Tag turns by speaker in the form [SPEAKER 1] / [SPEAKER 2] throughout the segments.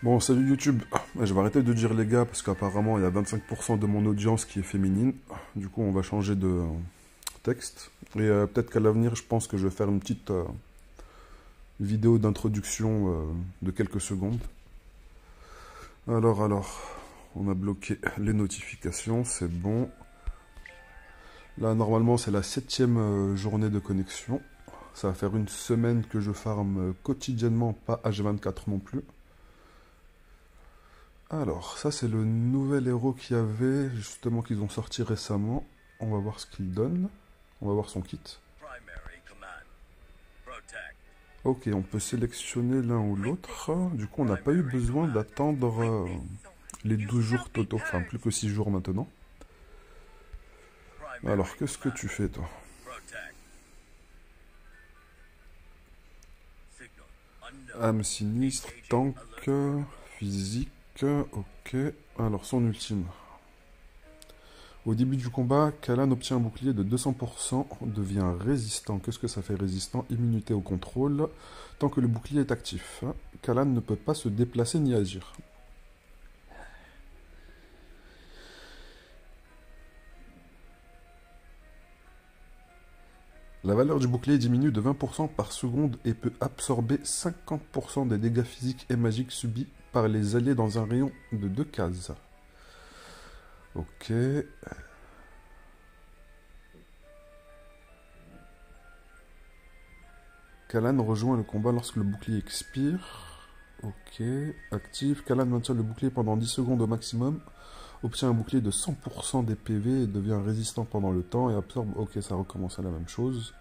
[SPEAKER 1] Bon, salut YouTube. Je vais arrêter de dire les gars parce qu'apparemment il y a 25% de mon audience qui est féminine. Du coup, on va changer de texte. Et peut-être qu'à l'avenir, je pense que je vais faire une petite vidéo d'introduction de quelques secondes. Alors, on a bloqué les notifications, c'est bon. Là, normalement, c'est la 7e journée de connexion. Ça va faire une semaine que je farme quotidiennement, pas H24 non plus. Alors, ça c'est le nouvel héros qu'il y avait, justement qu'ils ont sorti récemment. On va voir ce qu'il donne. On va voir son kit. Ok, on peut sélectionner l'un ou l'autre. Du coup, on n'a pas eu besoin d'attendre les 12 jours totaux. Enfin, plus que 6 jours maintenant. Alors, qu'est-ce que tu fais, toi? Âme sinistre, tank, physique, ok. Alors, son ultime. Au début du combat, Kalan obtient un bouclier de 200%, devient résistant. Qu'est-ce que ça fait résistant? Immunité au contrôle. Tant que le bouclier est actif, Kalan ne peut pas se déplacer ni agir. La valeur du bouclier diminue de 20% par seconde et peut absorber 50% des dégâts physiques et magiques subis par les alliés dans un rayon de 2 cases. Ok. Kalan rejoint le combat lorsque le bouclier expire. Ok. Active. Kalan maintient le bouclier pendant 10 secondes au maximum. Obtient un bouclier de 100% des PV et devient résistant pendant le temps et absorbe... Ok, ça recommence à la même chose.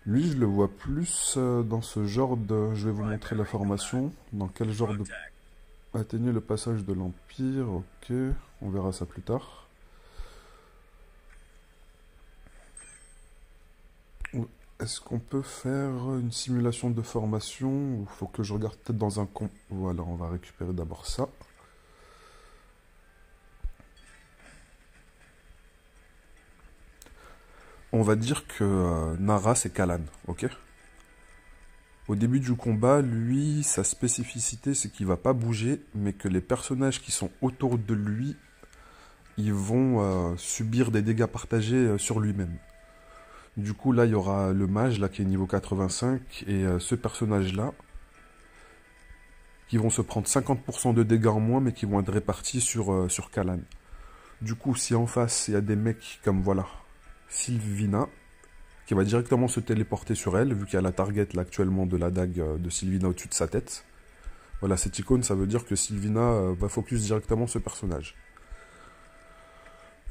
[SPEAKER 1] Lui, je le vois plus dans ce genre de... Je vais vous montrer la formation. Dans quel genre de... Atteignez le passage de l'Empire. Ok, on verra ça plus tard. Est-ce qu'on peut faire une simulation de formation ou faut que je regarde peut-être dans un compte. Voilà, on va récupérer d'abord ça. On va dire que Nara c'est Kalan, ok? Au début du combat, lui, sa spécificité c'est qu'il va pas bouger, mais que les personnages qui sont autour de lui, ils vont subir des dégâts partagés sur lui-même. Du coup, là, il y aura le mage, là, qui est niveau 85, et ce personnage-là, qui vont se prendre 50% de dégâts en moins, mais qui vont être répartis sur Kalan. Du coup, si en face, il y a des mecs comme, voilà, Sylvina, qui va directement se téléporter sur elle, vu qu'il y a la target, là, actuellement, de la dague de Sylvina au-dessus de sa tête. Voilà, cette icône, ça veut dire que Sylvina va focus directement ce personnage.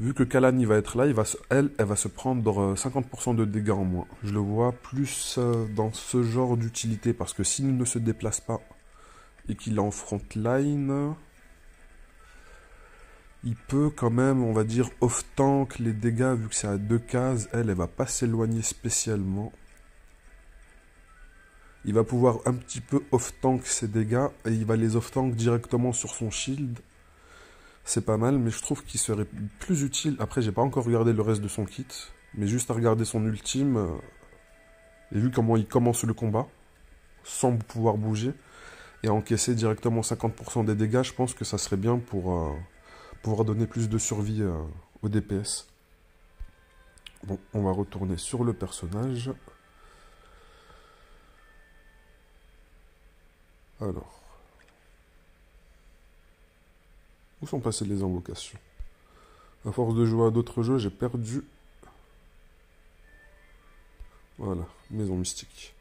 [SPEAKER 1] Vu que Kalan il va être là, elle va se prendre 50% de dégâts en moins. Je le vois plus dans ce genre d'utilité, parce que s'il ne se déplace pas et qu'il est en frontline, il peut quand même, on va dire, off-tank les dégâts, vu que c'est à 2 cases. Elle va pas s'éloigner spécialement. Il va pouvoir un petit peu off-tank ses dégâts, et il va les off-tank directement sur son shield. C'est pas mal, mais je trouve qu'il serait plus utile. Après, j'ai pas encore regardé le reste de son kit, mais juste à regarder son ultime, et vu comment il commence le combat, sans pouvoir bouger, et encaisser directement 50% des dégâts, je pense que ça serait bien pour pouvoir donner plus de survie au DPS. Bon, on va retourner sur le personnage. Alors. Où sont passées les invocations? À force de jouer à d'autres jeux, j'ai perdu... Voilà, maison mystique.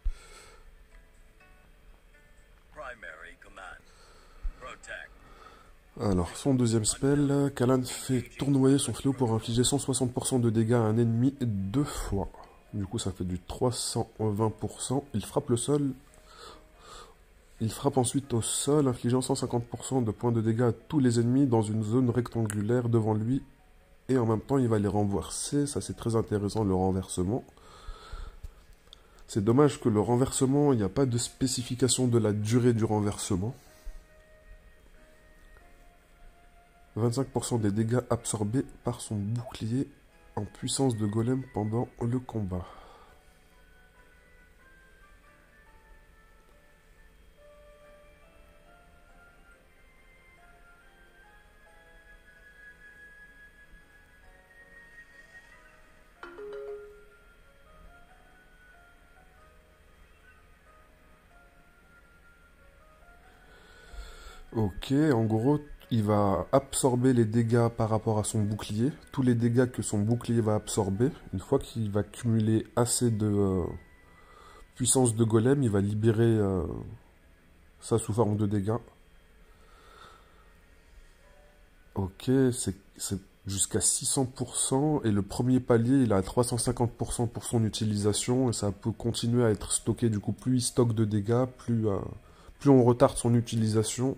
[SPEAKER 1] Alors, son deuxième spell, Kalan fait tournoyer son fléau pour infliger 160% de dégâts à un ennemi 2 fois. Du coup, ça fait du 320%. Il frappe le sol. Il frappe ensuite au sol, infligeant 150% de points de dégâts à tous les ennemis dans une zone rectangulaire devant lui. Et en même temps, il va les renverser. Ça, c'est très intéressant, le renversement. C'est dommage que le renversement, il n'y a pas de spécification de la durée du renversement. 25% des dégâts absorbés par son bouclier en puissance de golem pendant le combat. Ok, en gros, il va absorber les dégâts par rapport à son bouclier. Tous les dégâts que son bouclier va absorber. Une fois qu'il va cumuler assez de puissance de golem, il va libérer ça sous forme de dégâts. Ok, c'est jusqu'à 600%. Et le premier palier, il a 350% pour son utilisation. Et ça peut continuer à être stocké. Du coup, plus il stocke de dégâts, plus on retarde son utilisation,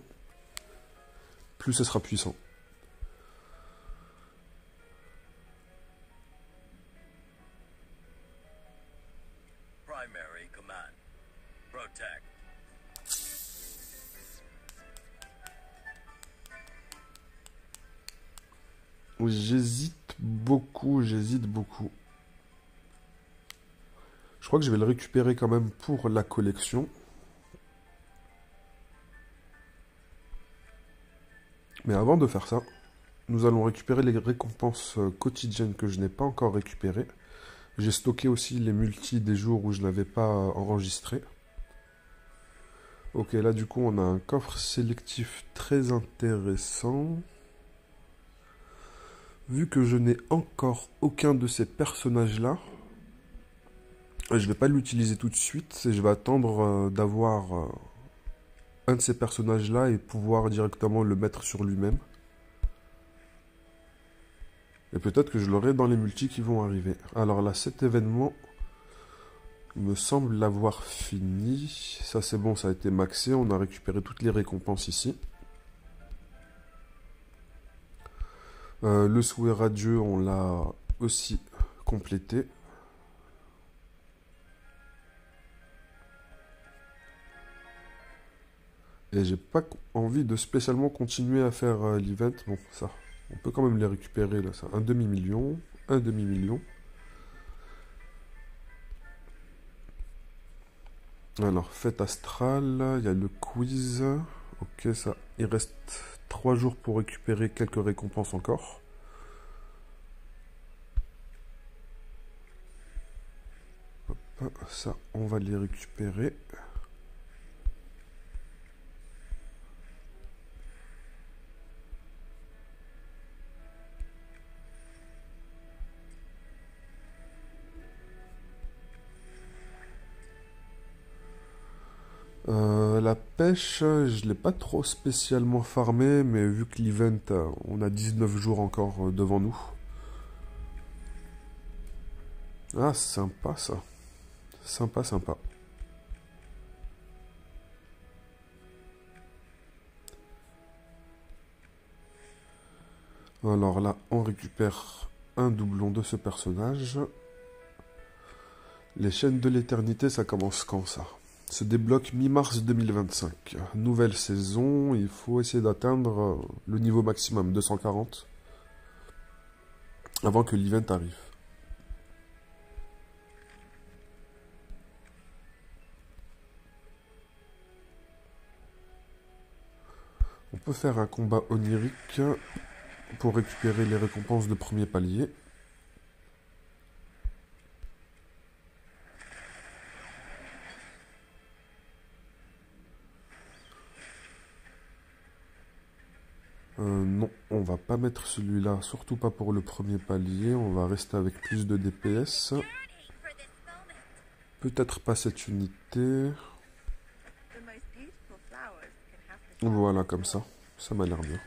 [SPEAKER 1] plus ce sera puissant.
[SPEAKER 2] Primary command. Protect.
[SPEAKER 1] J'hésite beaucoup, j'hésite beaucoup. Je crois que je vais le récupérer quand même pour la collection. Mais avant de faire ça, nous allons récupérer les récompenses quotidiennes que je n'ai pas encore récupérées. J'ai stocké aussi les multis des jours où je n'avais pas enregistré. Ok, là du coup on a un coffre sélectif très intéressant. Vu que je n'ai encore aucun de ces personnages-là, je vais pas l'utiliser tout de suite. Et je vais attendre d'avoir un de ces personnages-là et pouvoir directement le mettre sur lui-même. Et peut-être que je l'aurai dans les multis qui vont arriver. Alors là, cet événement me semble l'avoir fini. Ça c'est bon, ça a été maxé. On a récupéré toutes les récompenses ici. Le souhait radieux, on l'a aussi complété. Et j'ai pas envie de spécialement continuer à faire l'event. Bon, ça, on peut quand même les récupérer là. Ça. Un demi-million, un demi-million. Alors, fête astrale, il y a le quiz. Ok, ça, il reste 3 jours pour récupérer quelques récompenses encore. Hop, ça, on va les récupérer. La pêche, je ne l'ai pas trop spécialement farmé, mais vu que l'event, on a 19 jours encore devant nous. Ah, sympa ça. Sympa, sympa. Alors là, on récupère un doublon de ce personnage. Les chaînes de l'éternité, ça commence quand ça? Se débloque mi-mars 2025. Nouvelle saison, il faut essayer d'atteindre le niveau maximum, 240, avant que l'event arrive. On peut faire un combat onirique pour récupérer les récompenses de premier palier. Non, on va pas mettre celui-là, surtout pas pour le premier palier. On va rester avec plus de DPS. Peut-être pas cette unité. Voilà, comme ça. Ça m'a l'air bien.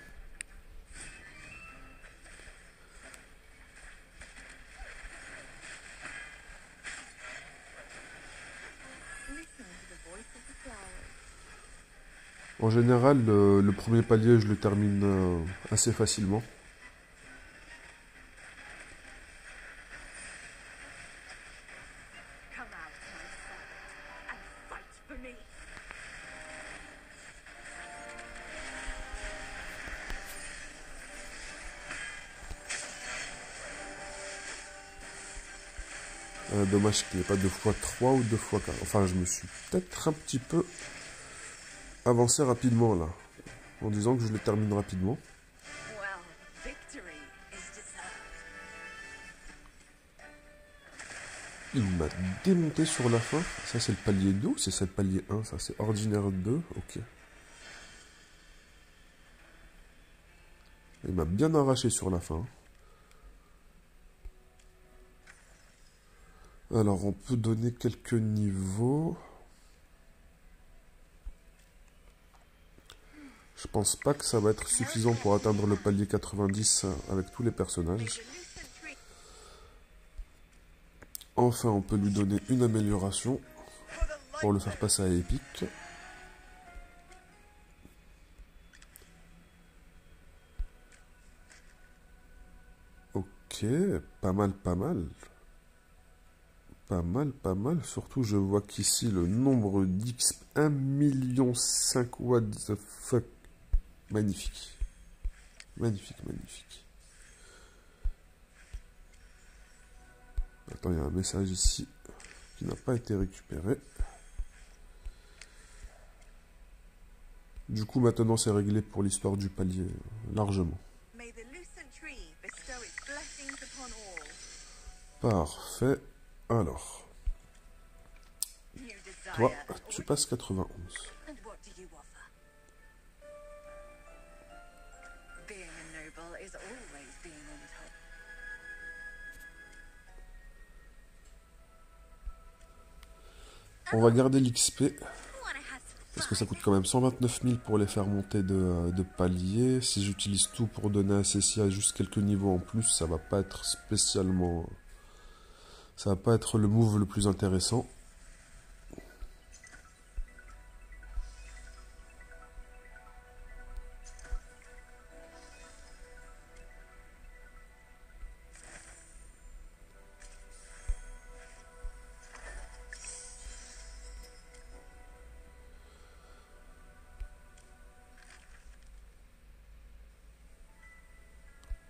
[SPEAKER 1] En général, le premier palier, je le termine assez facilement. Dommage qu'il n'y ait pas 2x3 ou 2x4. Enfin, je me suis peut-être un petit peu avancé rapidement là, en disant que je le termine rapidement. Il m'a démonté sur la fin. Ça, c'est le palier 2 ou c'est ça le palier 1? Ça, c'est ordinaire 2. Ok. Il m'a bien arraché sur la fin. Alors, on peut donner quelques niveaux. Je pense pas que ça va être suffisant pour atteindre le palier 90 avec tous les personnages. Enfin, on peut lui donner une amélioration pour le faire passer à épique. Ok, pas mal, pas mal. Pas mal, pas mal. Surtout, je vois qu'ici, le nombre d'X, 1,5 million, what the fuck. Magnifique. Magnifique, magnifique. Attends, il y a un message ici qui n'a pas été récupéré. Du coup, maintenant, c'est réglé pour l'histoire du palier, largement. Parfait. Alors, toi, tu passes 91. On va garder l'XP, parce que ça coûte quand même 129 000 pour les faire monter de palier. Si j'utilise tout pour donner à Cécia à juste quelques niveaux en plus, ça va pas être spécialement... Ça va pas être le move le plus intéressant.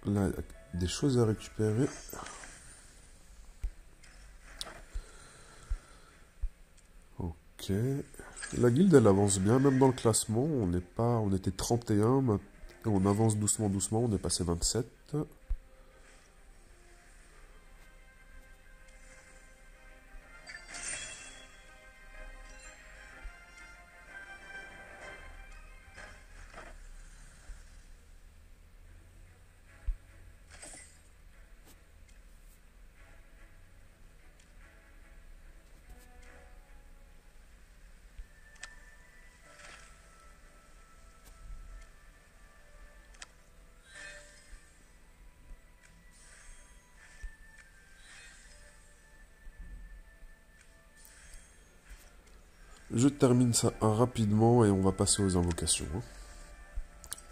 [SPEAKER 1] Là, il y a des choses à récupérer. Ok. La guilde, elle avance bien, même dans le classement. On était 31, et on avance doucement, doucement. On est passé 27. Je termine ça rapidement et on va passer aux invocations.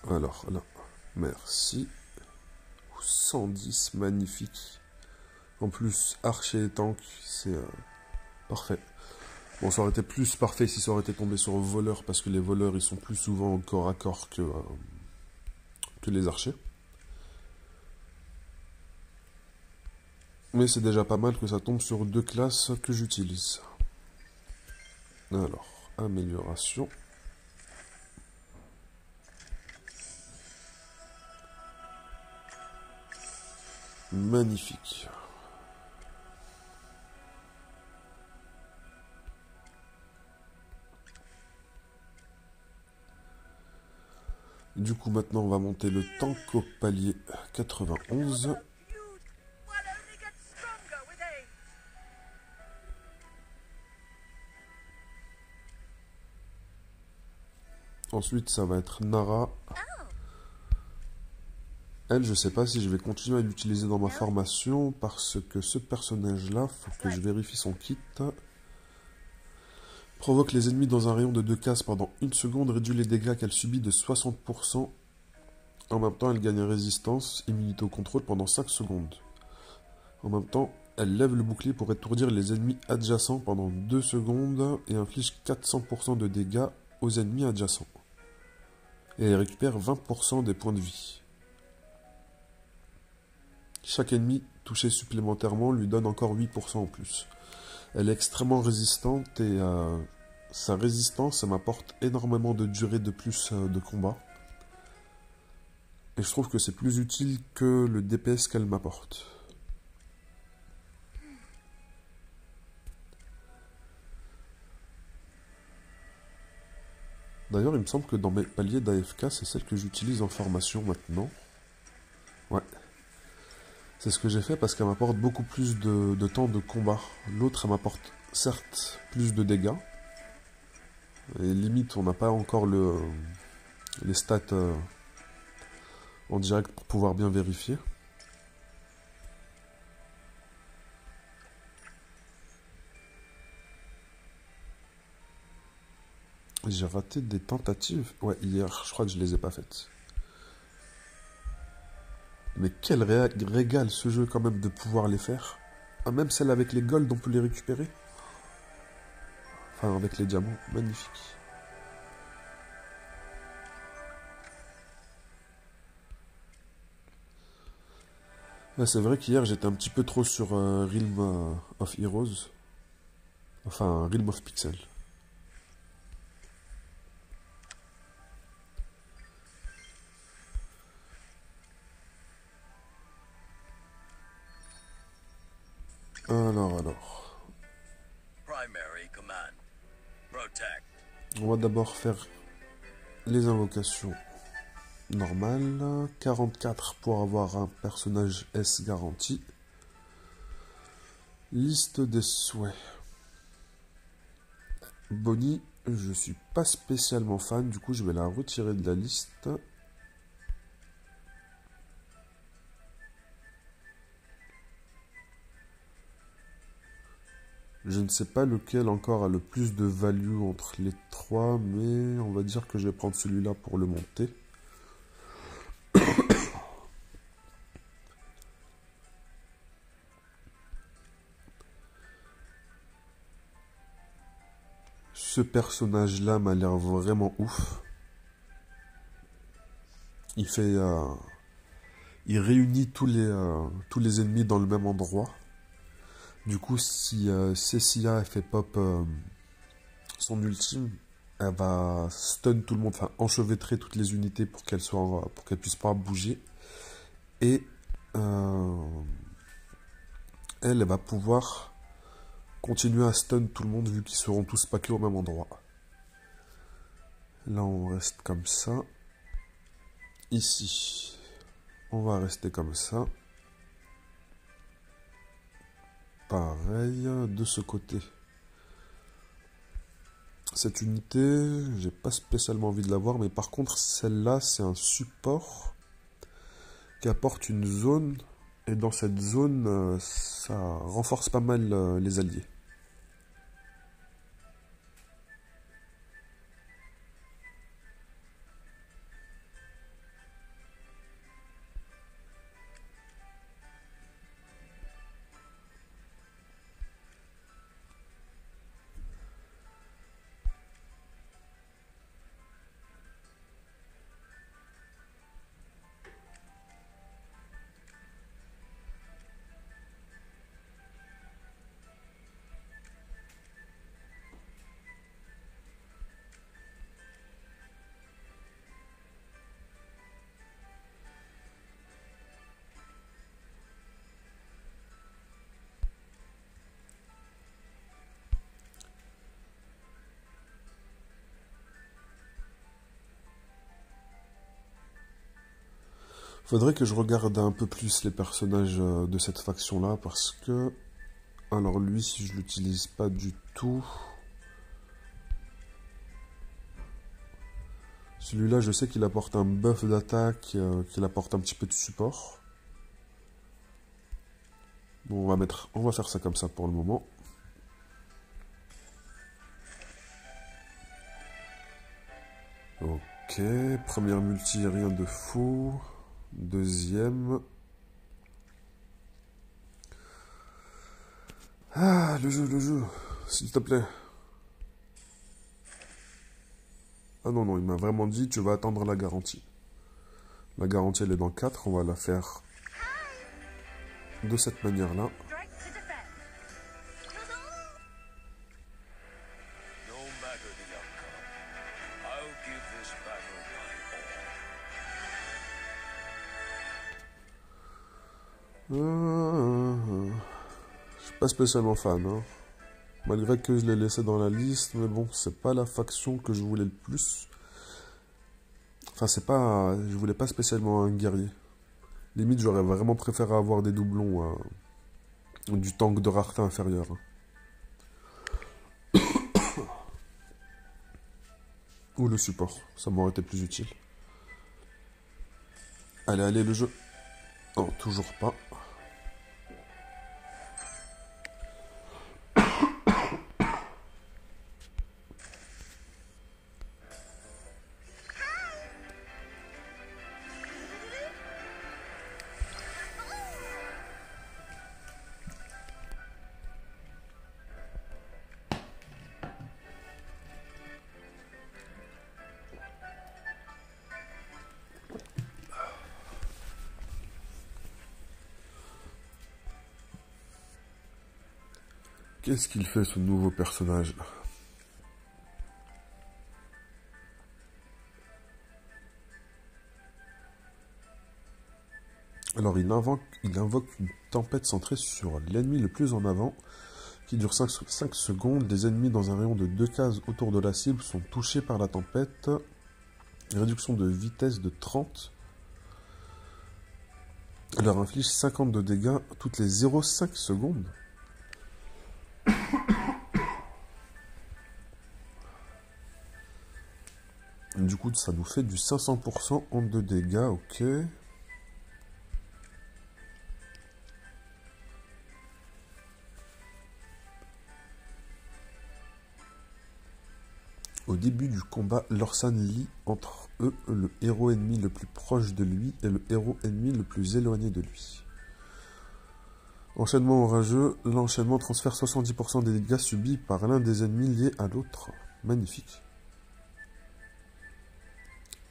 [SPEAKER 1] Alors là, merci. 110, magnifique. En plus, archer et tank, c'est parfait. Bon, ça aurait été plus parfait si ça aurait été tombé sur voleur, parce que les voleurs, ils sont plus souvent corps à corps que les archers. Mais c'est déjà pas mal que ça tombe sur deux classes que j'utilise. Alors, amélioration. Magnifique. Du coup, maintenant, on va monter le tank au palier 91. Ensuite, ça va être Nara. Elle, je sais pas si je vais continuer à l'utiliser dans ma formation, parce que ce personnage-là, faut que je vérifie son kit. Provoque les ennemis dans un rayon de 2 cases pendant 1 seconde, réduit les dégâts qu'elle subit de 60%. En même temps, elle gagne résistance, immunité au contrôle pendant 5 secondes. En même temps, elle lève le bouclier pour étourdir les ennemis adjacents pendant 2 secondes et inflige 400% de dégâts aux ennemis adjacents. Et elle récupère 20% des points de vie. Chaque ennemi touché supplémentairement lui donne encore 8% en plus. Elle est extrêmement résistante et sa résistance, ça m'apporte énormément de durée de plus de combat. Et je trouve que c'est plus utile que le DPS qu'elle m'apporte. D'ailleurs, il me semble que dans mes paliers d'AFK, c'est celle que j'utilise en formation maintenant. Ouais. C'est ce que j'ai fait parce qu'elle m'apporte beaucoup plus de temps de combat. L'autre, elle m'apporte certes plus de dégâts. Et limite, on n'a pas encore les stats en direct pour pouvoir bien vérifier. J'ai raté des tentatives. Ouais, hier, je crois que je les ai pas faites. Mais quel régal ce jeu quand même de pouvoir les faire. Ah, même celles avec les golds, on peut les récupérer. Enfin, avec les diamants. Magnifique. Ouais, c'est vrai qu'hier, j'étais un petit peu trop sur Realm of Heroes. Enfin, Realm of Pixel. Alors.
[SPEAKER 2] Primary command. Protect.
[SPEAKER 1] On va d'abord faire les invocations normales. 44 pour avoir un personnage S garanti. Liste des souhaits. Bonnie, je suis pas spécialement fan, du coup je vais la retirer de la liste. Je ne sais pas lequel encore a le plus de value entre les trois, mais on va dire que je vais prendre celui-là pour le monter. Ce personnage-là m'a l'air vraiment ouf. Il fait, il réunit tous les ennemis dans le même endroit. Du coup, si Cecilia fait pop son ultime, elle va stun tout le monde, enfin enchevêtrer toutes les unités pour qu'elles puissent pas bouger. Et elle va pouvoir continuer à stun tout le monde vu qu'ils seront tous paqués au même endroit. Là, on reste comme ça. Ici, on va rester comme ça. Pareil, de ce côté. Cette unité, j'ai pas spécialement envie de la voir, mais par contre, celle-là, c'est un support qui apporte une zone. Et dans cette zone, ça renforce pas mal les alliés. Faudrait que je regarde un peu plus les personnages de cette faction-là, parce que... Alors lui, si je l'utilise pas du tout... Celui-là, je sais qu'il apporte un buff d'attaque, qu'il apporte un petit peu de support. Bon, on va faire ça comme ça pour le moment. Ok, première multi, rien de fou. Deuxième. Ah, le jeu, s'il te plaît. Ah non, non, il m'a vraiment dit, tu vas attendre la garantie. La garantie, elle est dans 4, on va la faire de cette manière-là.
[SPEAKER 2] No matter the outcome, I'll give this battle my all.
[SPEAKER 1] Je suis pas spécialement fan, hein. Malgré que je l'ai laissé dans la liste, mais bon, c'est pas la faction que je voulais le plus. Enfin, c'est pas... Je voulais pas spécialement un guerrier. Limite, j'aurais vraiment préféré avoir des doublons du tank de rareté inférieure. Ou le support, ça m'aurait été plus utile. Allez, allez, le jeu. Non, toujours pas. Qu'est-ce qu'il fait ce nouveau personnage là? Alors il invoque une tempête centrée sur l'ennemi le plus en avant, qui dure 5 secondes. Les ennemis dans un rayon de 2 cases autour de la cible sont touchés par la tempête. Réduction de vitesse de 30. Elle leur inflige 50 de dégâts toutes les 0,5 secondes. Du coup, ça nous fait du 500% en 2 dégâts, ok. Au début du combat, Lorsan lie entre eux le héros ennemi le plus proche de lui et le héros ennemi le plus éloigné de lui. Enchaînement orageux, l'enchaînement transfère 70% des dégâts subis par l'un des ennemis liés à l'autre. Magnifique.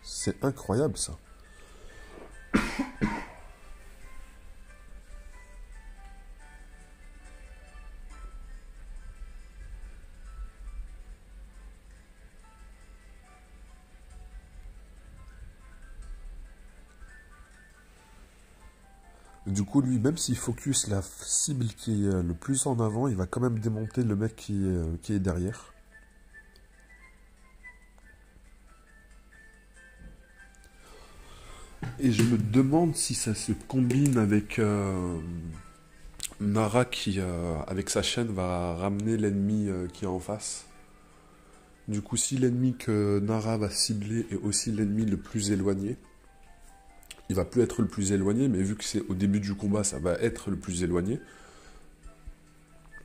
[SPEAKER 1] C'est incroyable ça. Du coup, lui, même s'il focus la cible qui est le plus en avant, il va quand même démonter le mec qui est derrière. Et je me demande si ça se combine avec Nara qui, avec sa chaîne, va ramener l'ennemi qui est en face. Du coup, si l'ennemi que Nara va cibler est aussi l'ennemi le plus éloigné, il va plus être le plus éloigné, mais vu que c'est au début du combat, ça va être le plus éloigné.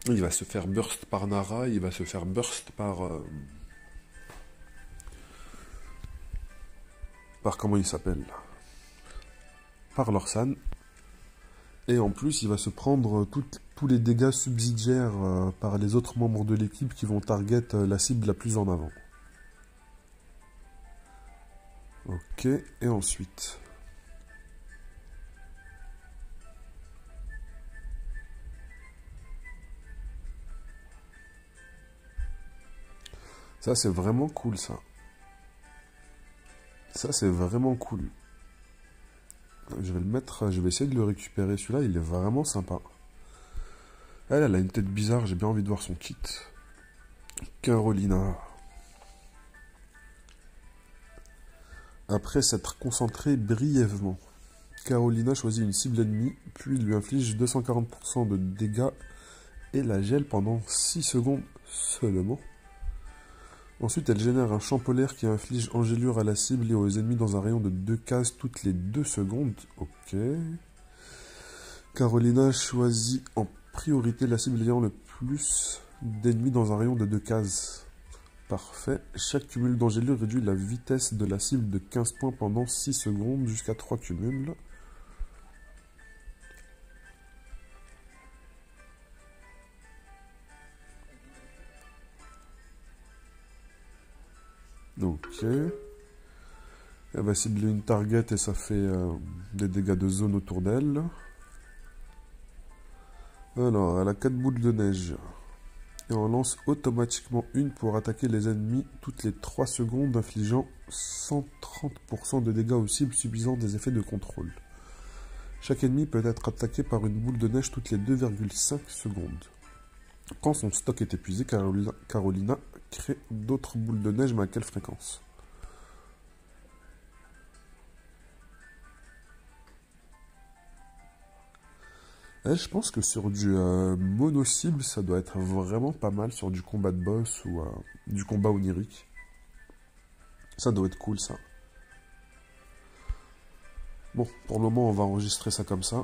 [SPEAKER 1] Il va se faire burst par Nara, il va se faire burst par comment il s'appelle, par Lorsan. Et en plus, il va se prendre tous les dégâts subsidiaires par les autres membres de l'équipe qui vont target la cible la plus en avant. Ok, et ensuite... Ça, c'est vraiment cool, ça. Ça, c'est vraiment cool. Je vais le mettre, je vais essayer de le récupérer. Celui-là, il est vraiment sympa. Elle a une tête bizarre, j'ai bien envie de voir son kit. Carolina. Après s'être concentrée brièvement, Carolina choisit une cible ennemie, puis lui inflige 240% de dégâts et la gèle pendant 6 secondes seulement. Ensuite, elle génère un champ polaire qui inflige engelure à la cible et aux ennemis dans un rayon de 2 cases toutes les 2 secondes. Ok. Carolina choisit en priorité la cible ayant le plus d'ennemis dans un rayon de 2 cases. Parfait. Chaque cumul d'engelure réduit la vitesse de la cible de 15 points pendant 6 secondes jusqu'à 3 cumuls. Ok. Elle va cibler une target et ça fait des dégâts de zone autour d'elle. Alors, elle a 4 boules de neige. Et on lance automatiquement une pour attaquer les ennemis toutes les 3 secondes, infligeant 130% de dégâts aux cibles subissant des effets de contrôle. Chaque ennemi peut être attaqué par une boule de neige toutes les 2,5 secondes. Quand son stock est épuisé, Carolina crée d'autres boules de neige, mais à quelle fréquence? Je pense que sur du mono-cible, ça doit être vraiment pas mal sur du combat de boss ou du combat onirique. Ça doit être cool, ça. Bon, pour le moment, on va enregistrer ça comme ça.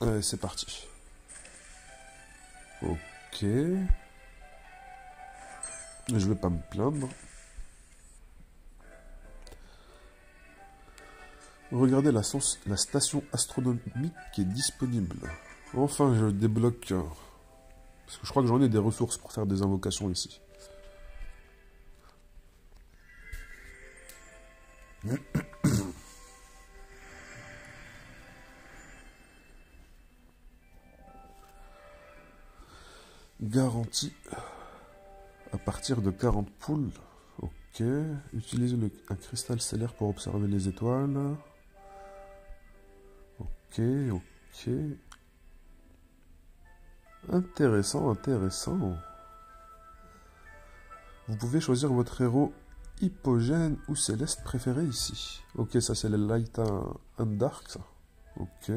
[SPEAKER 1] Allez, c'est parti. Ok. Je vais pas me plaindre. Regardez la station astronomique qui est disponible. Enfin, je débloque... parce que je crois que j'en ai des ressources pour faire des invocations ici. Garantie à partir de 40 poules. Ok. Utilisez un cristal stellaire pour observer les étoiles. Ok, ok. Intéressant, intéressant. Vous pouvez choisir votre héros hypogène ou céleste préféré ici. Ok, ça c'est le Light and Dark, ça. Ok.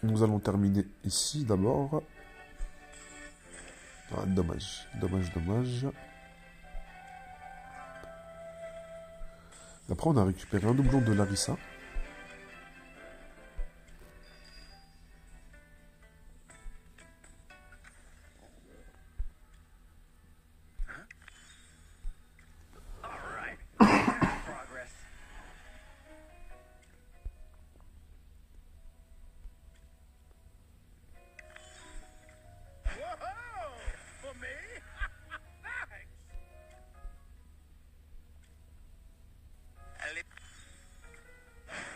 [SPEAKER 1] Nous allons terminer ici d'abord. Ah, dommage, dommage, dommage. Après, on a récupéré un doublon de Larissa.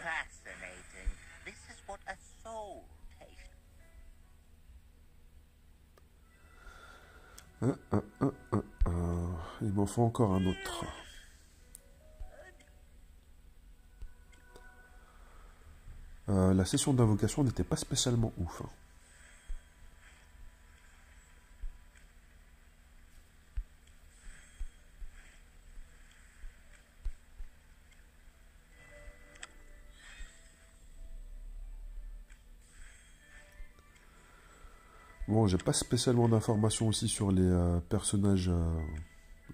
[SPEAKER 3] Fascinating. This is what a soul tastes.
[SPEAKER 1] Il m'en faut encore un autre. La session d'invocation n'était pas spécialement ouf. Hein. Bon, j'ai pas spécialement d'informations aussi sur les personnages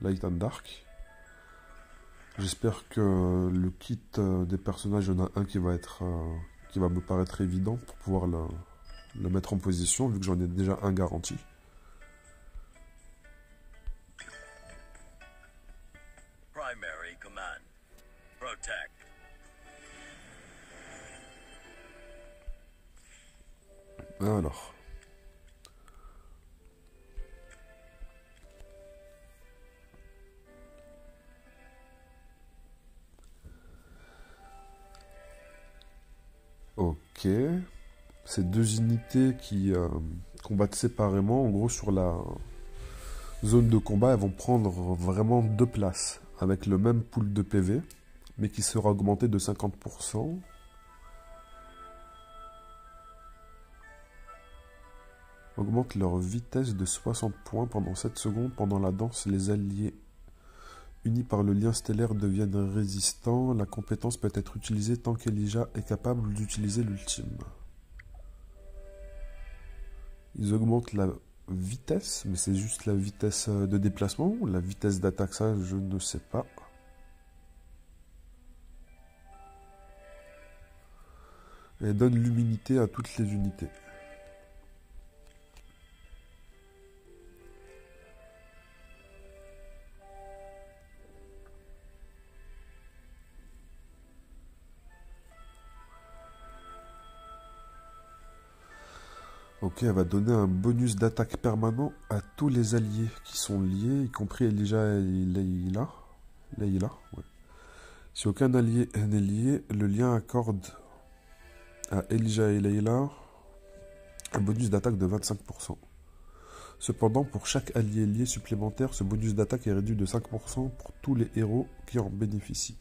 [SPEAKER 1] Light and Dark. J'espère que le kit des personnages, il y en a un qui va me paraître évident pour pouvoir le mettre en position, vu que j'en ai déjà un garanti.
[SPEAKER 2] Primary command. Protect.
[SPEAKER 1] Alors. Ok. Ces deux unités qui combattent séparément, en gros sur la zone de combat, elles vont prendre vraiment deux places, avec le même pool de PV, mais qui sera augmenté de 50%. Augmente leur vitesse de 60 points pendant 7 secondes. Pendant la danse, les alliés unis par le lien stellaire deviennent résistants. La compétence peut être utilisée tant qu'Elijah est capable d'utiliser l'ultime. Ils augmentent la vitesse, mais c'est juste la vitesse de déplacement ou la vitesse d'attaque, ça je ne sais pas. Et donne l'immunité à toutes les unités. Ok, elle va donner un bonus d'attaque permanent à tous les alliés qui sont liés, y compris Elijah et Layla. Layla, ouais. Si aucun allié n'est lié, le lien accorde à Elijah et Layla un bonus d'attaque de 25%. Cependant, pour chaque allié lié supplémentaire, ce bonus d'attaque est réduit de 5% pour tous les héros qui en bénéficient.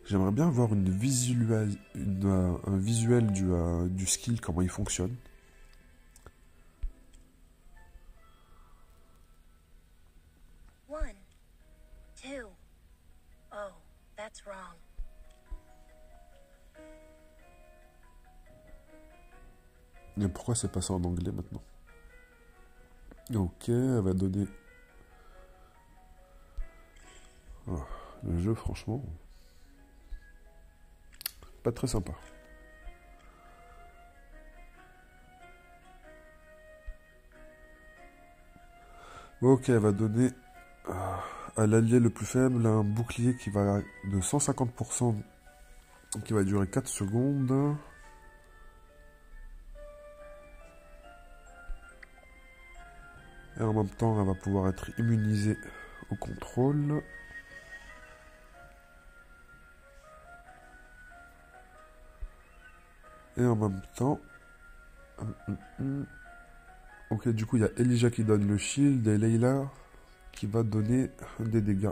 [SPEAKER 1] J'aimerais bien avoir un visuel du skill, comment il fonctionne.
[SPEAKER 4] One, two. Oh, that's wrong.
[SPEAKER 1] Et pourquoi c'est passé en anglais maintenant? Ok, elle va donner... Ah, le jeu, franchement... Pas très sympa. Ok, elle va donner à l'allié le plus faible un bouclier qui va de 150%, qui va durer 4 secondes. Et en même temps, elle va pouvoir être immunisée au contrôle. Et en même temps... Ok, du coup, il y a Elijah qui donne le shield et Layla qui va donner des dégâts.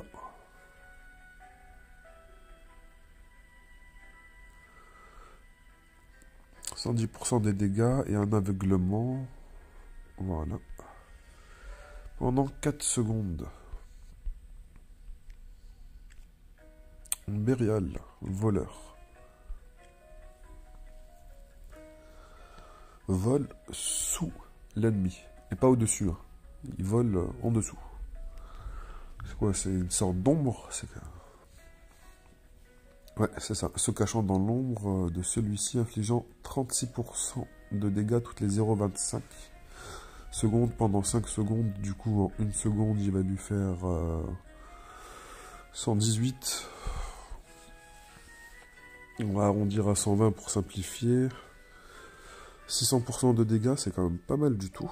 [SPEAKER 1] « 110% des dégâts et un aveuglement. » Voilà. Pendant 4 secondes. Bérial, voleur. Vole sous l'ennemi. Et pas au-dessus. Hein. Il vole en dessous. C'est quoi? C'est une sorte d'ombre. Ouais, c'est ça. Se cachant dans l'ombre de celui-ci, infligeant 36% de dégâts toutes les 0,25 secondes pendant 5 secondes. Du coup, en 1 seconde, il va lui faire 118. On va arrondir à 120 pour simplifier. 600% de dégâts, c'est quand même pas mal du tout.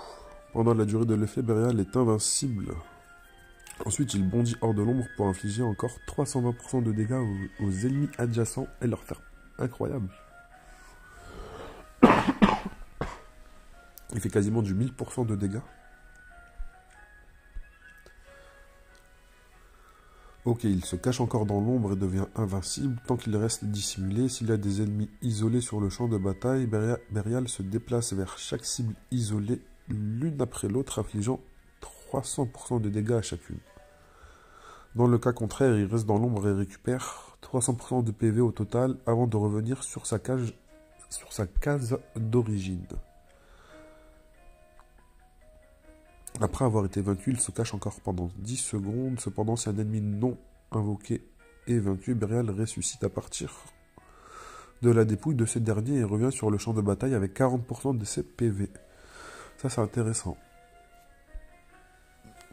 [SPEAKER 1] Pendant la durée de l'effet, Bérial est invincible. Ensuite, il bondit hors de l'ombre pour infliger encore 320% de dégâts aux ennemis adjacents et leur faire incroyable. Il fait quasiment du 1000% de dégâts. Ok, il se cache encore dans l'ombre et devient invincible tant qu'il reste dissimulé. S'il y a des ennemis isolés sur le champ de bataille, Bérial se déplace vers chaque cible isolée, l'une après l'autre, infligeant 300% de dégâts à chacune. Dans le cas contraire, il reste dans l'ombre et récupère 300% de PV au total avant de revenir sur sa case d'origine. Après avoir été vaincu, il se cache encore pendant 10 secondes. Cependant, si un ennemi non invoqué est vaincu, Bérial ressuscite à partir de la dépouille de ce dernier et revient sur le champ de bataille avec 40% de ses PV. Ça, c'est intéressant.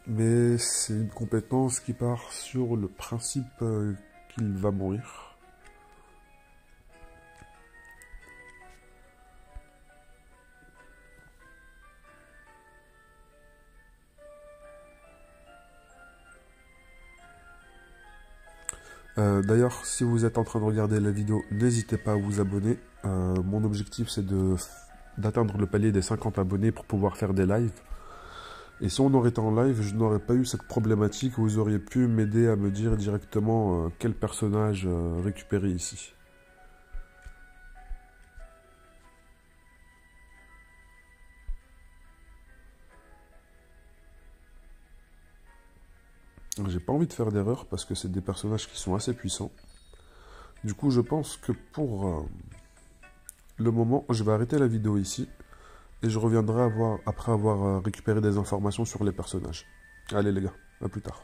[SPEAKER 1] Mais c'est une compétence qui part sur le principe qu'il va mourir. D'ailleurs, si vous êtes en train de regarder la vidéo, n'hésitez pas à vous abonner. Mon objectif, c'est d'atteindre le palier des 50 abonnés pour pouvoir faire des lives. Et si on aurait été en live, je n'aurais pas eu cette problématique. Vous auriez pu m'aider à me dire directement quel personnage récupérer ici. J'ai pas envie de faire d'erreur parce que c'est des personnages qui sont assez puissants. Du coup, je pense que pour le moment, je vais arrêter la vidéo ici. Et je reviendrai après avoir récupéré des informations sur les personnages. Allez les gars, à plus tard.